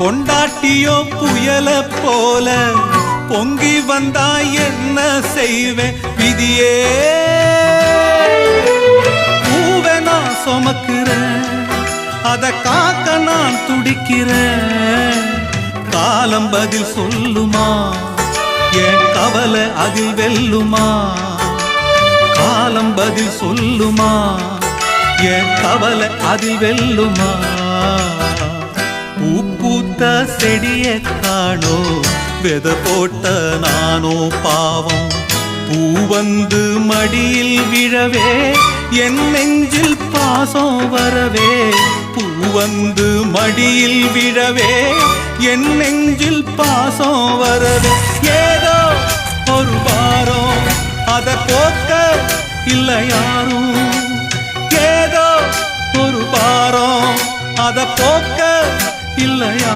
பொண்டாட்டியோ புயல போல பொங்கி வந்தா என்ன செய்வேன் விதியே. பூவை நான் சுமக்கிறேன், அத காக்க நான் துடிக்கிறேன். காலம் பதில் சொல்லுமா, என் கவலை அதில் வெல்லுமா. காலம் பதில் சொல்லுமா, என் கவலை அதில் வெல்லுமா. பூ பூத்த செடிய காணோ, வெத போட்ட நானோ பாவம். பூ வந்து மடியில் விழவே, என் நெஞ்சில் பாசம் வரவே. பூ வந்து மடியில் விழவே, என் நெஞ்சில் பாசம் வரவே. ஏதோ ஒரு வாரம் அத போக்க இல்ல யாரும். ஏதோ ஒரு வாரம் அத போக்க இல்லையா.